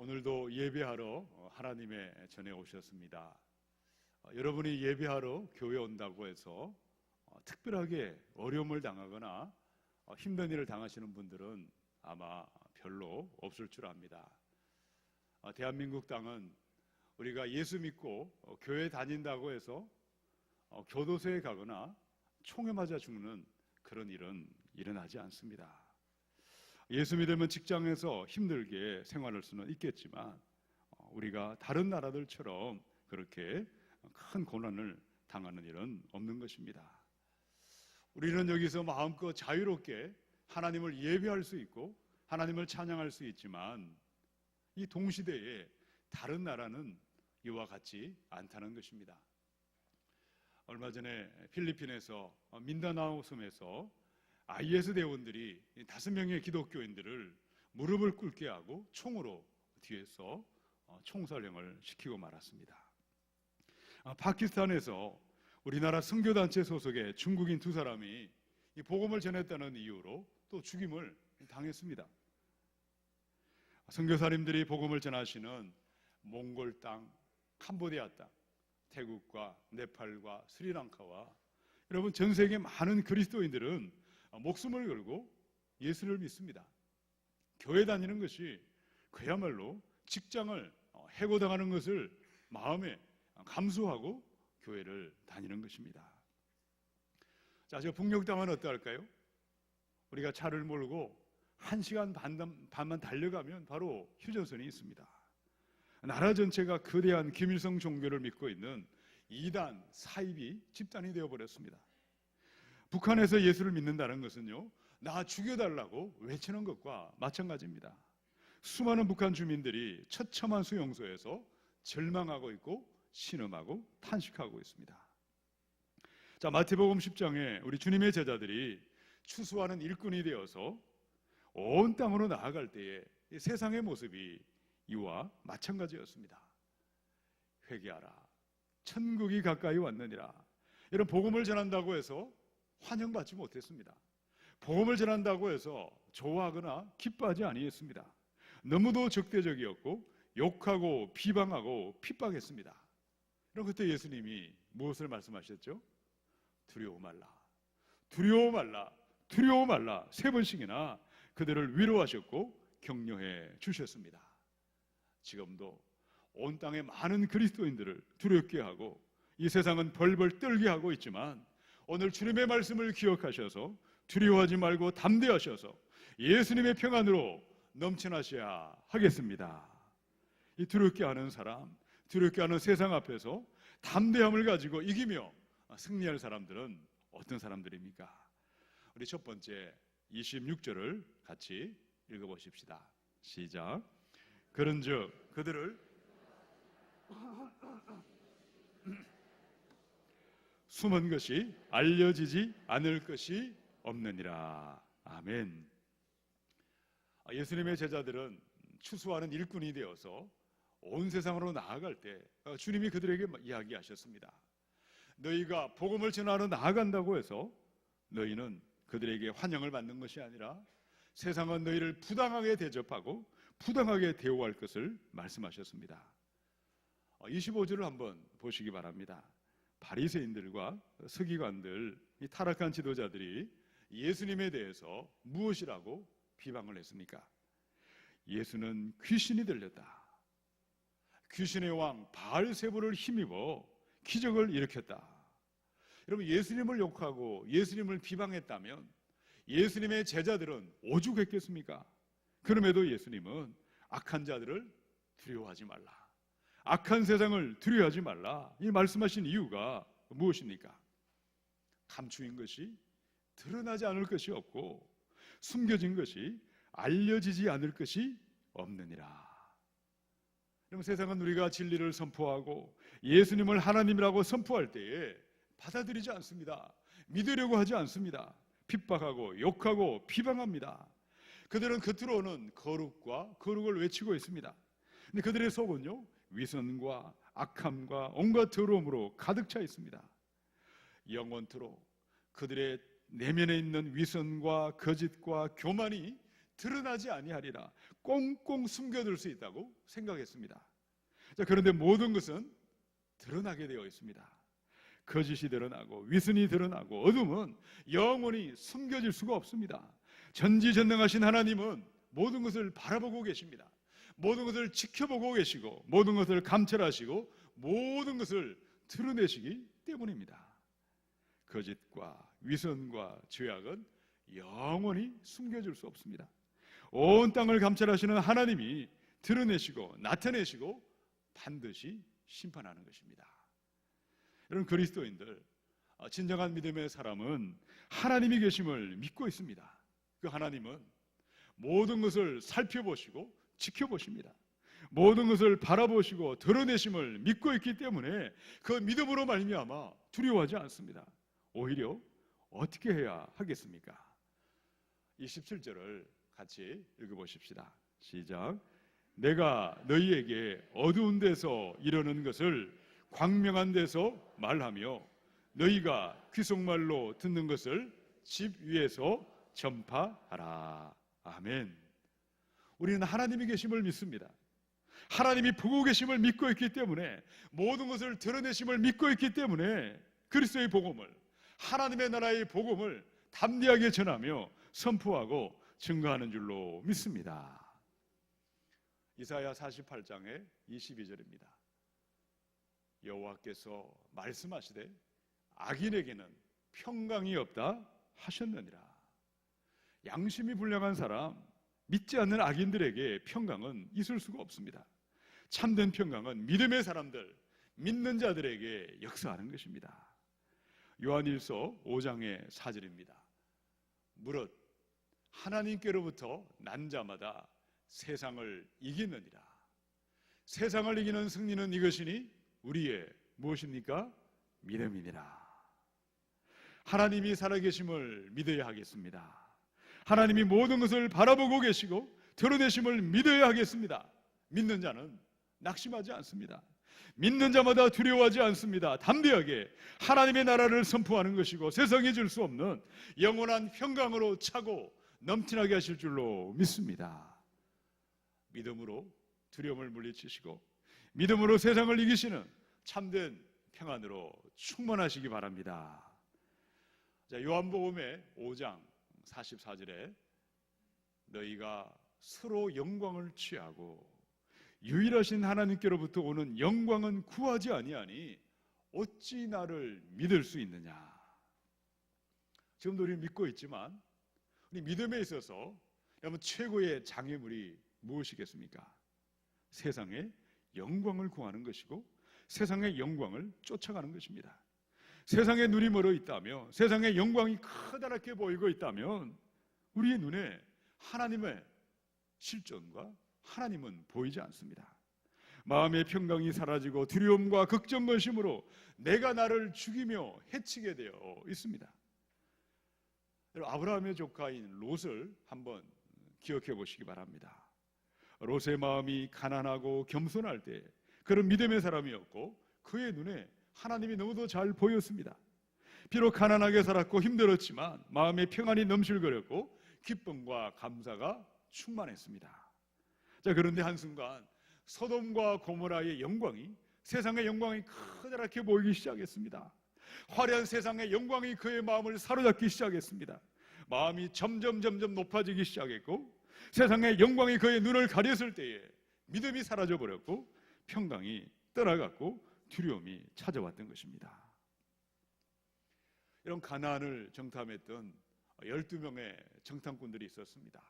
오늘도 예배하러 하나님의 전에 오셨습니다. 여러분이 예배하러 교회 온다고 해서 특별하게 어려움을 당하거나 힘든 일을 당하시는 분들은 아마 별로 없을 줄 압니다. 대한민국 땅은 우리가 예수 믿고 교회 다닌다고 해서 교도소에 가거나 총에 맞아 죽는 그런 일은 일어나지 않습니다. 예수 믿으면 직장에서 힘들게 생활할 수는 있겠지만 우리가 다른 나라들처럼 그렇게 큰 고난을 당하는 일은 없는 것입니다. 우리는 여기서 마음껏 자유롭게 하나님을 예배할 수 있고 하나님을 찬양할 수 있지만 이 동시대에 다른 나라는 이와 같지 않다는 것입니다. 얼마 전에 필리핀에서 민다나오 섬에서 IS 대원들이 5명의 기독교인들을 무릎을 꿇게 하고 총으로 뒤에서 총살형을 시키고 말았습니다. 파키스탄에서 우리나라 선교단체 소속의 중국인 2사람이 이 복음을 전했다는 이유로 또 죽임을 당했습니다. 선교사님들이 복음을 전하시는 몽골 땅, 캄보디아 땅, 태국과 네팔과 스리랑카와 여러분 전 세계 많은 그리스도인들은 목숨을 걸고 예수를 믿습니다. 교회 다니는 것이 그야말로 직장을 해고당하는 것을 마음에 감수하고 교회를 다니는 것입니다. 자, 저 북녘땅은 어떠할까요? 우리가 차를 몰고 1시간 반만 달려가면 바로 휴전선이 있습니다. 나라 전체가 거대한 김일성 종교를 믿고 있는 이단, 사이비 집단이 되어버렸습니다. 북한에서 예수를 믿는다는 것은요, 나 죽여달라고 외치는 것과 마찬가지입니다. 수많은 북한 주민들이 처참한 수용소에서 절망하고 있고 신음하고 탄식하고 있습니다. 자, 마태복음 10장에 우리 주님의 제자들이 추수하는 일꾼이 되어서 온 땅으로 나아갈 때에 세상의 모습이 이와 마찬가지였습니다. 회개하라, 천국이 가까이 왔느니라. 이런 복음을 전한다고 해서 환영받지 못했습니다. 복음을 전한다고 해서 좋아하거나 기뻐하지 아니했습니다. 너무도 적대적이었고 욕하고 비방하고 핍박했습니다. 그럼 그때 예수님이 무엇을 말씀하셨죠? 두려워 말라, 두려워 말라, 두려워 말라 3번씩이나 그들을 위로하셨고 격려해 주셨습니다. 지금도 온 땅의 많은 그리스도인들을 두렵게 하고 이 세상은 벌벌 떨게 하고 있지만 오늘 주님의 말씀을 기억하셔서 두려워하지 말고 담대하셔서 예수님의 평안으로 넘쳐나셔야 하겠습니다. 이 두렵게 하는 사람, 두렵게 하는 세상 앞에서 담대함을 가지고 이기며 승리할 사람들은 어떤 사람들입니까? 우리 첫 번째 26절을 같이 읽어보십시다. 시작. 그런즉 그들을 숨은 것이 알려지지 않을 것이 없느니라. 아멘. 예수님의 제자들은 추수하는 일꾼이 되어서 온 세상으로 나아갈 때 주님이 그들에게 이야기하셨습니다. 너희가 복음을 전하러 나아간다고 해서 너희는 그들에게 환영을 받는 것이 아니라 세상은 너희를 부당하게 대접하고 부당하게 대우할 것을 말씀하셨습니다. 25절을 한번 보시기 바랍니다. 바리새인들과 서기관들, 이 타락한 지도자들이 예수님에 대해서 무엇이라고 비방을 했습니까? 예수는 귀신이 들렸다. 귀신의 왕 바알세불을 힘입어 기적을 일으켰다. 여러분, 예수님을 욕하고 예수님을 비방했다면 예수님의 제자들은 오죽했겠습니까? 그럼에도 예수님은 악한 자들을 두려워하지 말라, 악한 세상을 두려워하지 말라, 이 말씀하신 이유가 무엇입니까? 감추인 것이 드러나지 않을 것이 없고 숨겨진 것이 알려지지 않을 것이 없느니라. 그럼 세상은 우리가 진리를 선포하고 예수님을 하나님이라고 선포할 때에 받아들이지 않습니다. 믿으려고 하지 않습니다. 핍박하고 욕하고 비방합니다. 그들은 겉으로는 거룩과 거룩을 외치고 있습니다. 근데 그들의 속은요, 위선과 악함과 온갖 더러움으로 가득 차 있습니다. 영원토록 그들의 내면에 있는 위선과 거짓과 교만이 드러나지 아니하리라. 꽁꽁 숨겨둘 수 있다고 생각했습니다. 자, 그런데 모든 것은 드러나게 되어 있습니다. 거짓이 드러나고 위선이 드러나고 어둠은 영원히 숨겨질 수가 없습니다. 전지전능하신 하나님은 모든 것을 바라보고 계십니다. 모든 것을 지켜보고 계시고 모든 것을 감찰하시고 모든 것을 드러내시기 때문입니다. 거짓과 위선과 죄악은 영원히 숨겨질 수 없습니다. 온 땅을 감찰하시는 하나님이 드러내시고 나타내시고 반드시 심판하는 것입니다. 여러분, 그리스도인들, 진정한 믿음의 사람은 하나님이 계심을 믿고 있습니다. 그 하나님은 모든 것을 살펴보시고 지켜보십니다. 모든 것을 바라보시고 드러내심을 믿고 있기 때문에 그 믿음으로 말미암아 두려워하지 않습니다. 오히려 어떻게 해야 하겠습니까? 이 17절을 같이 읽어보십시다. 시작. 내가 너희에게 어두운 데서 이르는 것을 광명한 데서 말하며 너희가 귀속말로 듣는 것을 집 위에서 전파하라. 아멘. 우리는 하나님이 계심을 믿습니다. 하나님이 보고 계심을 믿고 있기 때문에 모든 것을 드러내심을 믿고 있기 때문에 그리스도의 복음을, 하나님의 나라의 복음을 담대하게 전하며 선포하고 증거하는 줄로 믿습니다. 이사야 48장의 22절입니다. 여호와께서 말씀하시되 악인에게는 평강이 없다 하셨느니라. 양심이 불량한 사람, 믿지 않는 악인들에게 평강은 있을 수가 없습니다. 참된 평강은 믿음의 사람들, 믿는 자들에게 역사하는 것입니다. 요한일서 5장의 4절입니다. 무릇 하나님께로부터 난 자마다 세상을 이기느니라. 세상을 이기는 승리는 이것이니 우리의 무엇입니까? 믿음이니라. 하나님이 살아계심을 믿어야 하겠습니다. 하나님이 모든 것을 바라보고 계시고 드러내심을 믿어야 하겠습니다. 믿는 자는 낙심하지 않습니다. 믿는 자마다 두려워하지 않습니다. 담대하게 하나님의 나라를 선포하는 것이고 세상에 줄 수 없는 영원한 평강으로 차고 넘치나게 하실 줄로 믿습니다. 믿음으로 두려움을 물리치시고 믿음으로 세상을 이기시는 참된 평안으로 충만하시기 바랍니다. 자, 요한복음의 5장 44절에 너희가 서로 영광을 취하고 유일하신 하나님께로부터 오는 영광은 구하지 아니하니 어찌 나를 믿을 수 있느냐. 지금도 우리는 믿고 있지만 우리 믿음에 있어서 여러분 최고의 장애물이 무엇이겠습니까? 세상의 영광을 구하는 것이고 세상의 영광을 쫓아가는 것입니다. 세상에 눈이 멀어 있다면, 세상의 영광이 커다랗게 보이고 있다면 우리의 눈에 하나님의 실존과 하나님은 보이지 않습니다. 마음의 평강이 사라지고 두려움과 걱정건심으로 내가 나를 죽이며 해치게 되어 있습니다. 아브라함의 조카인 롯을 한번 기억해 보시기 바랍니다. 롯의 마음이 가난하고 겸손할 때 그런 믿음의 사람이었고 그의 눈에 하나님이 너무도 잘 보였습니다. 비록 가난하게 살았고 힘들었지만 마음의 평안이 넘실거렸고 기쁨과 감사가 충만했습니다. 자, 그런데 한순간 소돔과 고모라의 영광이, 세상의 영광이 커다랗게 보이기 시작했습니다. 화려한 세상의 영광이 그의 마음을 사로잡기 시작했습니다. 마음이 점점 높아지기 시작했고 세상의 영광이 그의 눈을 가렸을 때에 믿음이 사라져버렸고 평강이 떠나갔고 두려움이 찾아왔던 것입니다. 이런 가나안을 정탐했던 12명의 정탐꾼들이 있었습니다.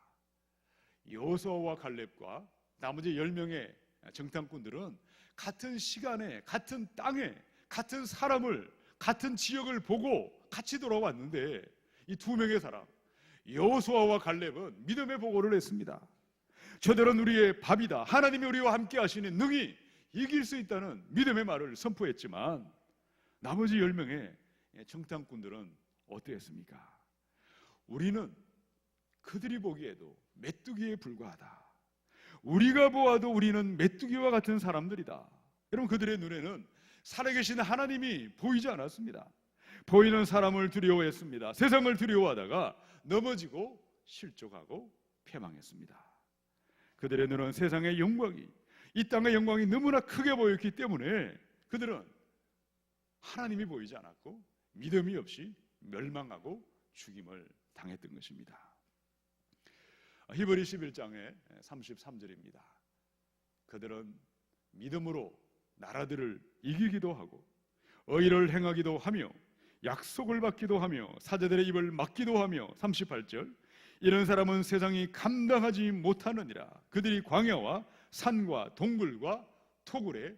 여호수아와 갈렙과 나머지 10명의 정탐꾼들은 같은 시간에 같은 땅에 같은 사람을 같은 지역을 보고 같이 돌아왔는데 이 두 명의 사람 여호수아와 갈렙은 믿음의 보고를 했습니다. 저들은 우리의 밥이다. 하나님이 우리와 함께 하시는 능히 이길 수 있다는 믿음의 말을 선포했지만 나머지 10명의 정탐꾼들은 어떠했습니까? 우리는 그들이 보기에도 메뚜기에 불과하다. 우리가 보아도 우리는 메뚜기와 같은 사람들이다. 여러분, 그들의 눈에는 살아계신 하나님이 보이지 않았습니다. 보이는 사람을 두려워했습니다. 세상을 두려워하다가 넘어지고 실족하고 패망했습니다. 그들의 눈은 세상의 영광이, 이 땅의 영광이 너무나 크게 보였기 때문에 그들은 하나님이 보이지 않았고 믿음이 없이 멸망하고 죽임을 당했던 것입니다. 히브리 11장의 33절입니다. 그들은 믿음으로 나라들을 이기기도 하고 의를 행하기도 하며 약속을 받기도 하며 사자들의 입을 막기도 하며 38절 이런 사람은 세상이 감당하지 못하느니라. 그들이 광야와 산과 동굴과 토굴에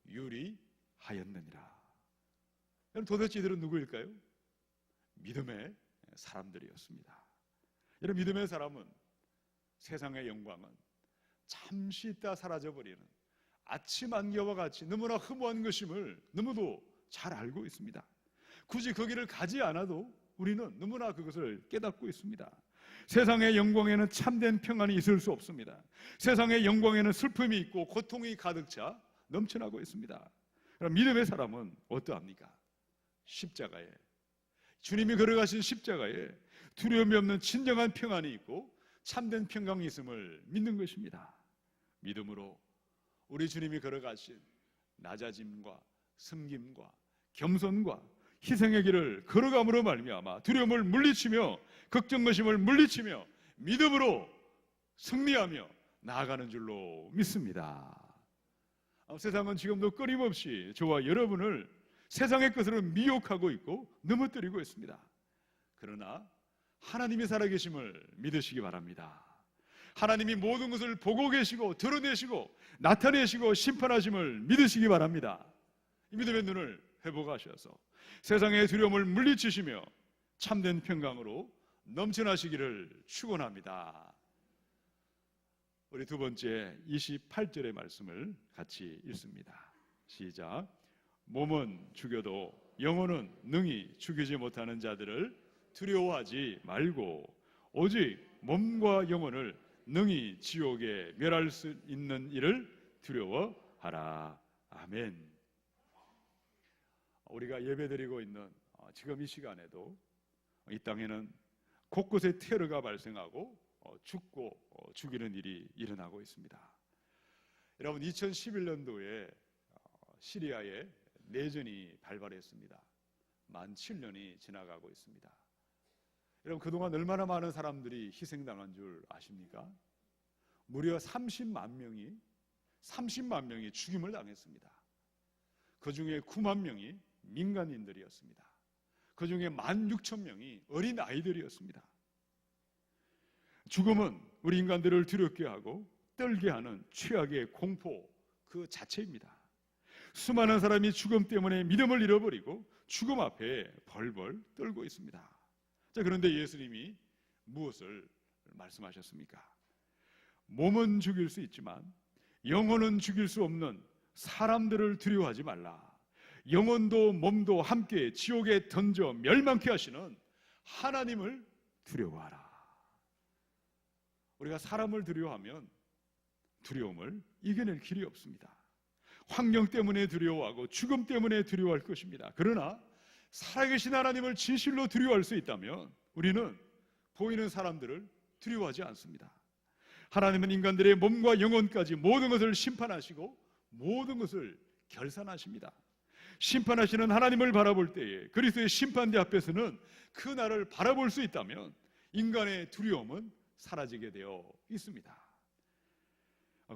유리하였느니라. 도대체 이들은 누구일까요? 믿음의 사람들이었습니다. 이런 믿음의 사람은 세상의 영광은 잠시 있다 사라져버리는 아침 안개와 같이 너무나 허무한 것임을 너무도 잘 알고 있습니다. 굳이 거기를 가지 않아도 우리는 너무나 그것을 깨닫고 있습니다. 세상의 영광에는 참된 평안이 있을 수 없습니다. 세상의 영광에는 슬픔이 있고 고통이 가득 차 넘쳐나고 있습니다. 그럼 믿음의 사람은 어떠합니까? 십자가에, 주님이 걸어가신 십자가에 두려움이 없는 진정한 평안이 있고 참된 평강이 있음을 믿는 것입니다. 믿음으로 우리 주님이 걸어가신 낮아짐과 섬김과 겸손과 희생의 길을 걸어감으로 말미암아 두려움을 물리치며 걱정거심을 물리치며 믿음으로 승리하며 나아가는 줄로 믿습니다. 세상은 지금도 끊임없이 저와 여러분을 세상의 것으로 미혹하고 있고 넘어뜨리고 있습니다. 그러나 하나님이 살아계심을 믿으시기 바랍니다. 하나님이 모든 것을 보고 계시고 드러내시고 나타내시고 심판하심을 믿으시기 바랍니다. 이 믿음의 눈을 회복하셔서 세상의 두려움을 물리치시며 참된 평강으로 넘쳐나시기를 축원합니다. 우리 두 번째 28절의 말씀을 같이 읽습니다. 시작. 몸은 죽여도 영혼은 능히 죽이지 못하는 자들을 두려워하지 말고 오직 몸과 영혼을 능히 지옥에 멸할 수 있는 이를 두려워하라. 아멘. 우리가 예배드리고 있는 지금 이 시간에도 이 땅에는 곳곳에 테러가 발생하고 죽고 죽이는 일이 일어나고 있습니다. 여러분 2011년도에 시리아에 내전이 발발했습니다. 만 7년이 지나가고 있습니다. 여러분 그동안 얼마나 많은 사람들이 희생당한 줄 아십니까? 무려 30만 명이 죽임을 당했습니다. 그 중에 9만 명이 민간인들이었습니다. 그 중에 16,000명이 어린 아이들이었습니다. 죽음은 우리 인간들을 두렵게 하고 떨게 하는 최악의 공포 그 자체입니다. 수많은 사람이 죽음 때문에 믿음을 잃어버리고 죽음 앞에 벌벌 떨고 있습니다. 자, 그런데 예수님이 무엇을 말씀하셨습니까? 몸은 죽일 수 있지만 영혼은 죽일 수 없는 사람들을 두려워하지 말라. 영혼도 몸도 함께 지옥에 던져 멸망케 하시는 하나님을 두려워하라. 우리가 사람을 두려워하면 두려움을 이겨낼 길이 없습니다. 환경 때문에 두려워하고 죽음 때문에 두려워할 것입니다. 그러나 살아계신 하나님을 진실로 두려워할 수 있다면 우리는 보이는 사람들을 두려워하지 않습니다. 하나님은 인간들의 몸과 영혼까지 모든 것을 심판하시고 모든 것을 결산하십니다. 심판하시는 하나님을 바라볼 때에 그리스도의 심판대 앞에서는 그 날을 바라볼 수 있다면 인간의 두려움은 사라지게 되어 있습니다.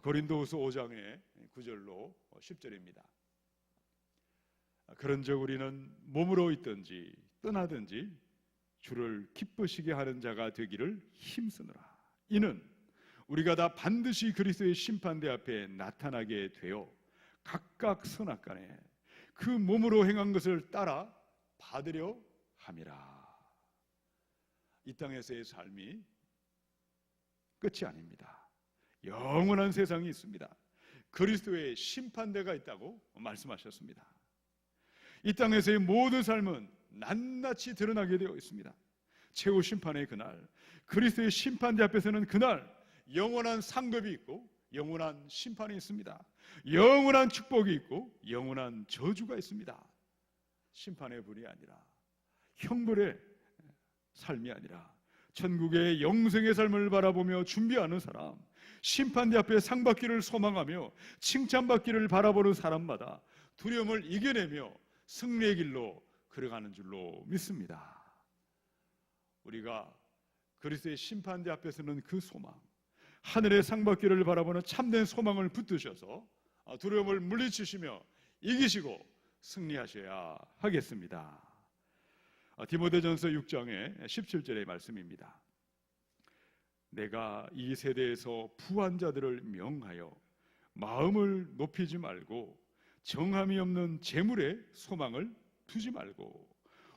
고린도후서 5장의 9절로 10절입니다. 그런즉 우리는 몸으로 있든지 떠나든지 주를 기쁘시게 하는 자가 되기를 힘쓰노라. 이는 우리가 다 반드시 그리스도의 심판대 앞에 나타나게 되어 각각 선악간에 그 몸으로 행한 것을 따라 받으려 함이라. 이 땅에서의 삶이 끝이 아닙니다. 영원한 세상이 있습니다. 그리스도의 심판대가 있다고 말씀하셨습니다. 이 땅에서의 모든 삶은 낱낱이 드러나게 되어 있습니다. 최후 심판의 그날, 그리스도의 심판대 앞에서는 그날 영원한 상급이 있고 영원한 심판이 있습니다. 영원한 축복이 있고 영원한 저주가 있습니다. 심판의 분이 아니라 형벌의 삶이 아니라 천국의 영생의 삶을 바라보며 준비하는 사람, 심판대 앞에 상 받기를 소망하며 칭찬받기를 바라보는 사람마다 두려움을 이겨내며 승리의 길로 걸어가는 줄로 믿습니다. 우리가 그리스도의 심판대 앞에서는 그 소망, 하늘의 상 받기를 바라보는 참된 소망을 붙드셔서 두려움을 물리치시며 이기시고 승리하셔야 하겠습니다. 디모데전서 6장의 17절의 말씀입니다. 내가 이 세대에서 부한 자들을 명하여 마음을 높이지 말고 정함이 없는 재물에 소망을 두지 말고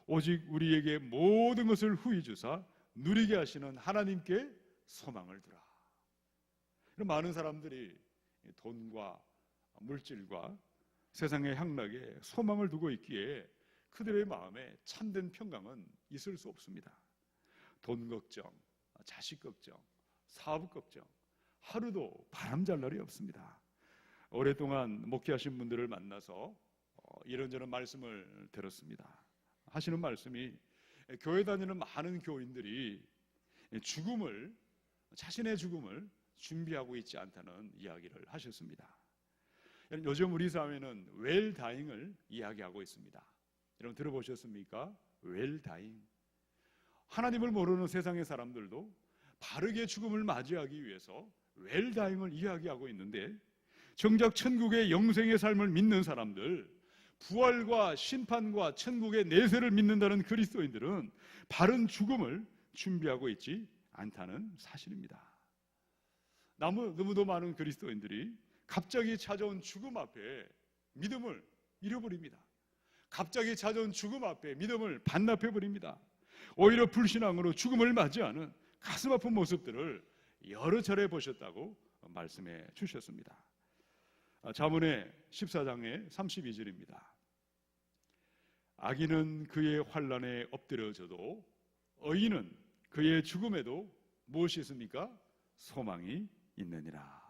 오직 우리에게 모든 것을 후히 주사 누리게 하시는 하나님께 소망을 두라. 많은 사람들이 돈과 물질과 세상의 향락에 소망을 두고 있기에 그들의 마음에 참된 평강은 있을 수 없습니다. 돈 걱정, 자식 걱정, 사업 걱정, 하루도 바람잘 날이 없습니다. 오랫동안 목회하신 분들을 만나서 이런저런 말씀을 들었습니다. 하시는 말씀이 교회 다니는 많은 교인들이 자신의 죽음을 준비하고 있지 않다는 이야기를 하셨습니다. 요즘 우리 사회는 웰다잉을 이야기하고 있습니다. 여러분 들어보셨습니까? 웰다잉. 하나님을 모르는 세상의 사람들도 바르게 죽음을 맞이하기 위해서 웰다잉을 이야기하고 있는데, 정작 천국의 영생의 삶을 믿는 사람들, 부활과 심판과 천국의 내세를 믿는다는 그리스도인들은 바른 죽음을 준비하고 있지 않다는 사실입니다. 너무도 많은 그리스도인들이 갑자기 찾아온 죽음 앞에 믿음을 잃어버립니다. 갑자기 찾아온 죽음 앞에 믿음을 반납해버립니다. 오히려 불신앙으로 죽음을 맞이하는 가슴 아픈 모습들을 여러 차례 보셨다고 말씀해 주셨습니다. 잠언의 14장의 32절입니다. 악인은 그의 환난에 엎드려져도 의인은 그의 죽음에도 무엇이 있습니까? 소망이 있느니라.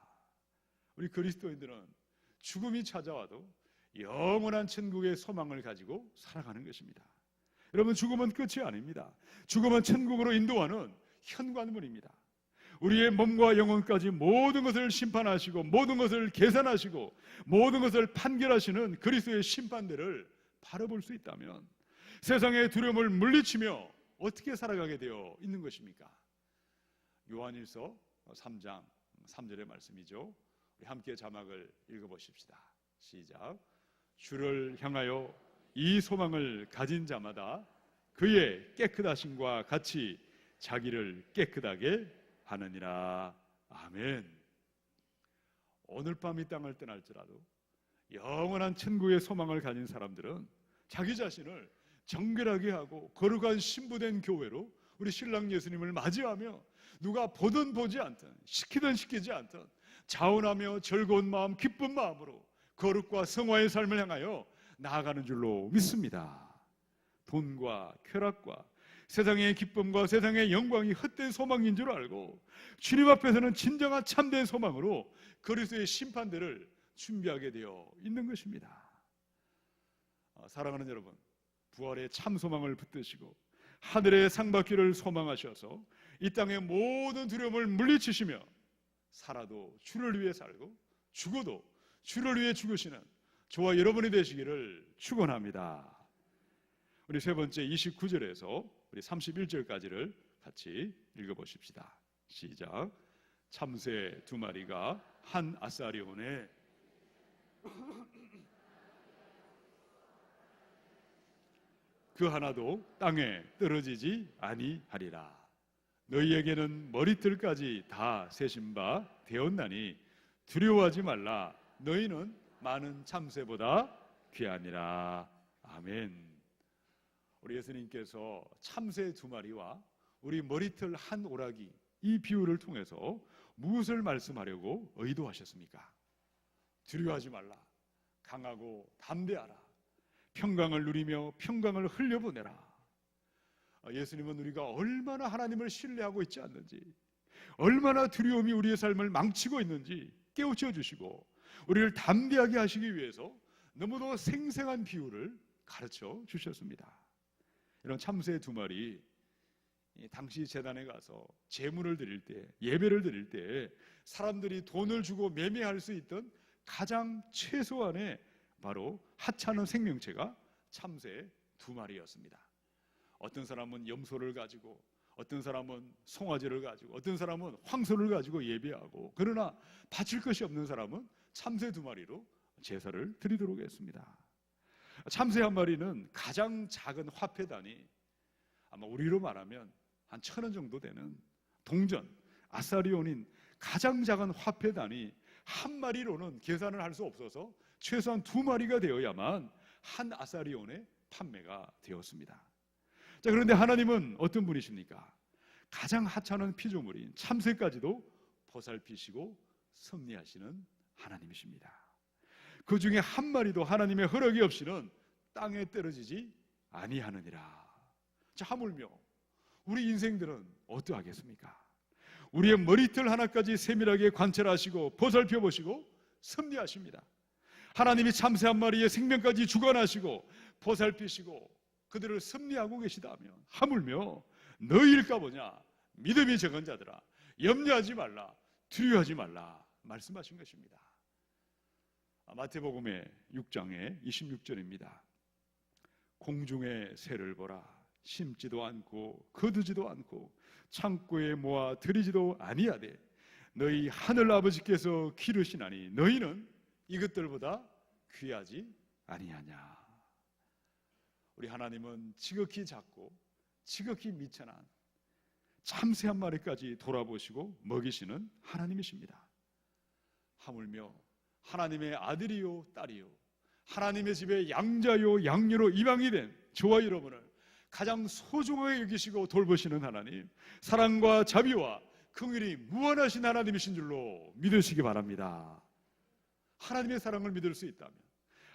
우리 그리스도인들은 죽음이 찾아와도 영원한 천국의 소망을 가지고 살아가는 것입니다. 여러분, 죽음은 끝이 아닙니다. 죽음은 천국으로 인도하는 현관문입니다. 우리의 몸과 영혼까지 모든 것을 심판하시고 모든 것을 계산하시고 모든 것을 판결하시는 그리스도의 심판대를 바라볼 수 있다면 세상의 두려움을 물리치며 어떻게 살아가게 되어 있는 것입니까? 요한일서 3장 3절의 말씀이죠. 우리 함께 자막을 읽어보십시다. 시작. 주를 향하여 이 소망을 가진 자마다 그의 깨끗하심과 같이 자기를 깨끗하게 하느니라. 아멘. 오늘 밤 이 땅을 떠날지라도 영원한 천국의 소망을 가진 사람들은 자기 자신을 정결하게 하고 거룩한 신부된 교회로 우리 신랑 예수님을 맞이하며 누가 보든 보지 않든 시키든 시키지 않든 자원하며 즐거운 마음 기쁜 마음으로 거룩과 성화의 삶을 향하여 나아가는 줄로 믿습니다. 돈과 쾌락과 세상의 기쁨과 세상의 영광이 헛된 소망인 줄 알고 주님 앞에서는 진정한 참된 소망으로 그리스도의 심판대를 준비하게 되어 있는 것입니다. 사랑하는 여러분, 부활의 참 소망을 붙드시고 하늘의 상 받기를 소망하셔서 이 땅의 모든 두려움을 물리치시며 살아도 주를 위해 살고 죽어도 주를 위해 죽으시는 저와 여러분이 되시기를 축원합니다. 우리 세 번째 29절에서 우리 31절까지를 같이 읽어보십시다. 시작. 참새 두 마리가 한 아사리온에 그 하나도 땅에 떨어지지 아니하리라. 너희에게는 머리털까지 다 세신 바 되었나니 두려워하지 말라. 너희는 많은 참새보다 귀하니라. 아멘. 우리 예수님께서 참새 두 마리와 우리 머리털 한 오라기, 이 비유를 통해서 무엇을 말씀하려고 의도하셨습니까? 두려워하지 말라. 강하고 담대하라. 평강을 누리며 평강을 흘려보내라. 예수님은 우리가 얼마나 하나님을 신뢰하고 있지 않는지, 얼마나 두려움이 우리의 삶을 망치고 있는지 깨우쳐 주시고 우리를 담대하게 하시기 위해서 너무도 생생한 비유를 가르쳐 주셨습니다. 이런 참새 두 마리, 당시 제단에 가서 제물을 드릴 때, 예배를 드릴 때 사람들이 돈을 주고 매매할 수 있던 가장 최소한의 바로 하찮은 생명체가 참새 2마리였습니다. 어떤 사람은 염소를 가지고, 어떤 사람은 송아지를 가지고, 어떤 사람은 황소를 가지고 예배하고, 그러나 바칠 것이 없는 사람은 참새 2마리로 제사를 드리도록 했습니다. 참새 1마리는 가장 작은 화폐단이 아마 우리로 말하면 한 1,000원 정도 되는 동전, 아사리온인 가장 작은 화폐단이 1마리로는 계산을 할 수 없어서 최소한 2마리가 되어야만 한 아사리온에 판매가 되었습니다. 자, 그런데 하나님은 어떤 분이십니까? 가장 하찮은 피조물인 참새까지도 보살피시고 섭리하시는 하나님이십니다. 그 중에 1마리도 하나님의 허락이 없이는 땅에 떨어지지 아니하느니라. 자, 하물며 우리 인생들은 어떠하겠습니까? 우리의 머리털 하나까지 세밀하게 관찰하시고 보살펴보시고 섭리하십니다. 하나님이 참새 1마리의 생명까지 주관하시고 보살피시고 그들을 섭리하고 계시다면 하물며 너희일까 보냐, 믿음이 적은 자들아, 염려하지 말라, 두려워하지 말라 말씀하신 것입니다. 마태복음의 6장의 26절입니다. 공중의 새를 보라, 심지도 않고 거두지도 않고 창고에 모아 들이지도 아니하되 너희 하늘 아버지께서 기르시나니 너희는 이것들보다 귀하지 아니하냐. 우리 하나님은 지극히 작고 지극히 미천한 참새 1마리까지 돌아보시고 먹이시는 하나님이십니다. 하물며 하나님의 아들이요 딸이요 하나님의 집에 양자요 양녀로 입양이 된 저와 여러분을 가장 소중하게 여기시고 돌보시는 하나님, 사랑과 자비와 긍휼이 무한하신 하나님이신 줄로 믿으시기 바랍니다. 하나님의 사랑을 믿을 수 있다면,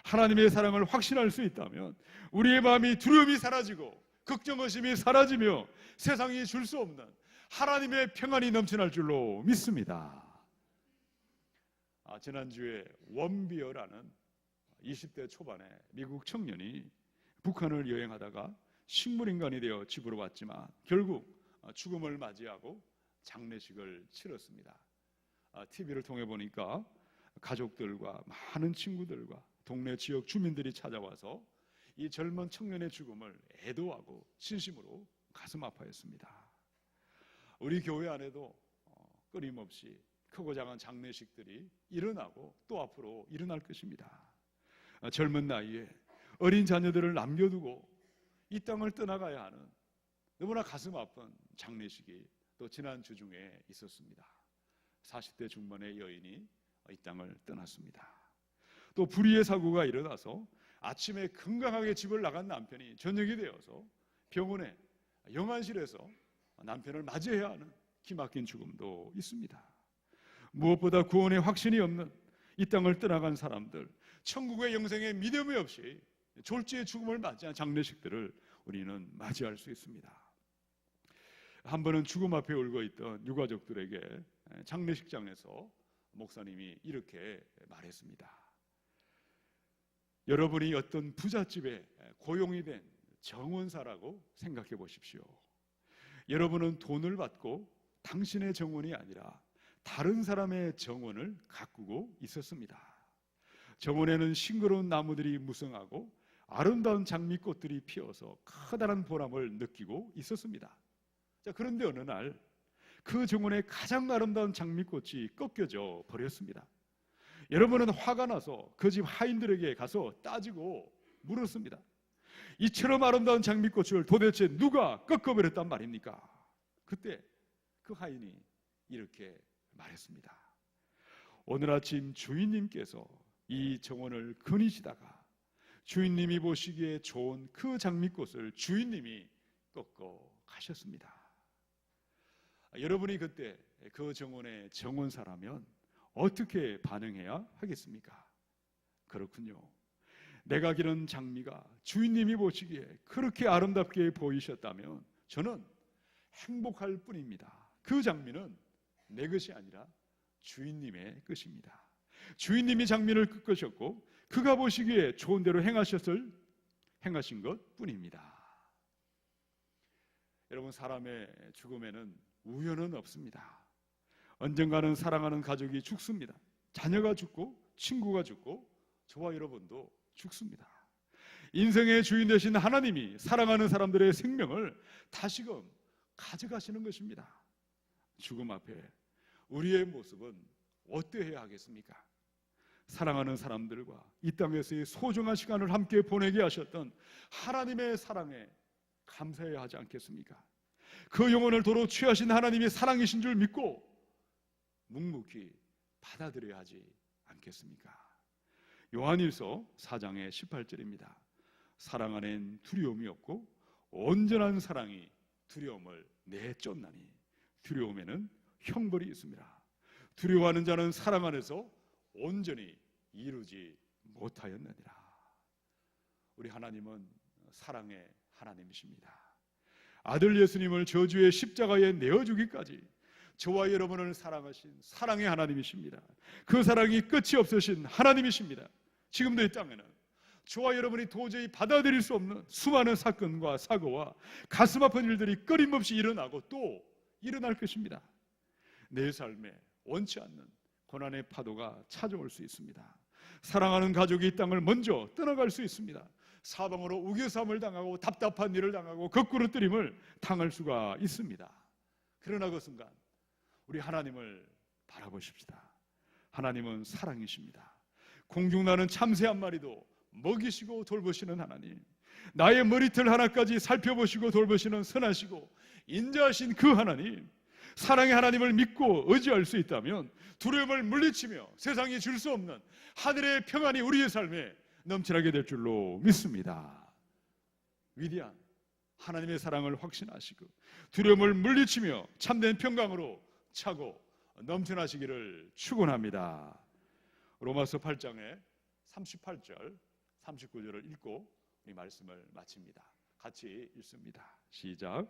하나님의 사랑을 확신할 수 있다면 우리의 마음이 두려움이 사라지고 걱정의심이 사라지며 세상이 줄 수 없는 하나님의 평안이 넘쳐날 줄로 믿습니다. 지난주에 원비어라는 20대 초반의 미국 청년이 북한을 여행하다가 식물인간이 되어 집으로 왔지만 결국 죽음을 맞이하고 장례식을 치렀습니다. TV를 통해 보니까 가족들과 많은 친구들과 동네 지역 주민들이 찾아와서 이 젊은 청년의 죽음을 애도하고 진심으로 가슴 아파했습니다. 우리 교회 안에도 끊임없이 크고 작은 장례식들이 일어나고 또 앞으로 일어날 것입니다. 젊은 나이에 어린 자녀들을 남겨두고 이 땅을 떠나가야 하는 너무나 가슴 아픈 장례식이 또 지난주 중에 있었습니다. 40대 중반의 여인이 이 땅을 떠났습니다. 또 불의의 사고가 일어나서 아침에 건강하게 집을 나간 남편이 저녁이 되어서 병원에 영안실에서 남편을 맞이해야 하는 기막힌 죽음도 있습니다. 무엇보다 구원의 확신이 없는 이 땅을 떠나간 사람들, 천국의 영생에 믿음이 없이 졸지의 죽음을 맞이한 장례식들을 우리는 맞이할 수 있습니다. 한 번은 죽음 앞에 울고 있던 유가족들에게 장례식장에서 목사님이 이렇게 말했습니다. 여러분이 어떤 부잣집에 고용이 된 정원사라고 생각해 보십시오. 여러분은 돈을 받고 당신의 정원이 아니라 다른 사람의 정원을 가꾸고 있었습니다. 정원에는 싱그러운 나무들이 무성하고 아름다운 장미꽃들이 피어서 커다란 보람을 느끼고 있었습니다. 자, 그런데 어느 날 그 정원의 가장 아름다운 장미꽃이 꺾여져 버렸습니다. 여러분은 화가 나서 그 집 하인들에게 가서 따지고 물었습니다. 이처럼 아름다운 장미꽃을 도대체 누가 꺾어버렸단 말입니까? 그때 그 하인이 이렇게 말했습니다. 오늘 아침 주인님께서 이 정원을 거니시다가 주인님이 보시기에 좋은 그 장미꽃을 주인님이 꺾어 가셨습니다. 여러분이 그때 그 정원의 정원사라면 어떻게 반응해야 하겠습니까? 그렇군요. 내가 기른 장미가 주인님이 보시기에 그렇게 아름답게 보이셨다면 저는 행복할 뿐입니다. 그 장미는 내 것이 아니라 주인님의 것입니다. 주인님이 장미를 꺾으셨고 그가 보시기에 좋은 대로 행하신 것 뿐입니다. 여러분, 사람의 죽음에는 우연은 없습니다. 언젠가는 사랑하는 가족이 죽습니다. 자녀가 죽고 친구가 죽고 저와 여러분도 죽습니다. 인생의 주인 되신 하나님이 사랑하는 사람들의 생명을 다시금 가져가시는 것입니다. 죽음 앞에 우리의 모습은 어떠해야 하겠습니까? 사랑하는 사람들과 이 땅에서의 소중한 시간을 함께 보내게 하셨던 하나님의 사랑에 감사해야 하지 않겠습니까? 그 영혼을 도로 취하신 하나님이 사랑이신 줄 믿고 묵묵히 받아들여야 하지 않겠습니까? 요한일서 4장의 18절입니다. 사랑 안엔 두려움이 없고 온전한 사랑이 두려움을 내쫓나니 두려움에는 형벌이 있습니다. 두려워하는 자는 사랑 안에서 온전히 이루지 못하였느니라. 우리 하나님은 사랑의 하나님이십니다. 아들 예수님을 저주의 십자가에 내어주기까지 저와 여러분을 사랑하신 사랑의 하나님이십니다. 그 사랑이 끝이 없으신 하나님이십니다. 지금도 이 땅에는 저와 여러분이 도저히 받아들일 수 없는 수많은 사건과 사고와 가슴 아픈 일들이 끊임없이 일어나고 또 일어날 것입니다. 내 삶에 원치 않는 고난의 파도가 찾아올 수 있습니다. 사랑하는 가족이 이 땅을 먼저 떠나갈 수 있습니다. 사방으로 우겨쌈을 당하고 답답한 일을 당하고 거꾸로 뜨림을 당할 수가 있습니다. 그러나 그 순간 우리 하나님을 바라보십시다. 하나님은 사랑이십니다. 공중 나는 참새 한 마리도 먹이시고 돌보시는 하나님, 나의 머리털 하나까지 살펴보시고 돌보시는 선하시고 인자하신 그 하나님, 사랑의 하나님을 믿고 의지할 수 있다면 두려움을 물리치며 세상이 줄 수 없는 하늘의 평안이 우리의 삶에 넘쳐나게 될 줄로 믿습니다. 위대한 하나님의 사랑을 확신하시고 두려움을 물리치며 참된 평강으로 차고 넘쳐나시기를 축원합니다. 로마서 8장의 38절 39절을 읽고 이 말씀을 마칩니다. 같이 읽습니다. 시작.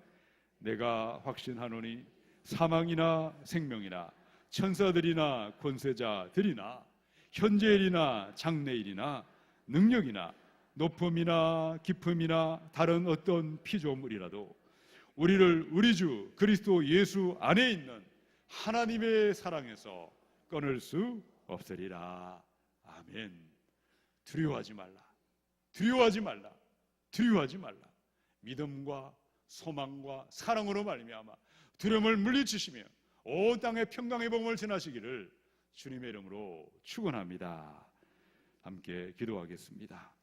내가 확신하노니 사망이나 생명이나 천사들이나 권세자들이나 현재일이나 장래일이나 능력이나 높음이나 깊음이나 다른 어떤 피조물이라도 우리를 우리 주 그리스도 예수 안에 있는 하나님의 사랑에서 끊을 수 없으리라. 아멘. 두려워하지 말라. 두려워하지 말라. 두려워하지 말라. 믿음과 소망과 사랑으로 말미암아 두려움을 물리치시며 온 땅의 평강의 복음을 전하시기를 주님의 이름으로 축원합니다. 함께 기도하겠습니다.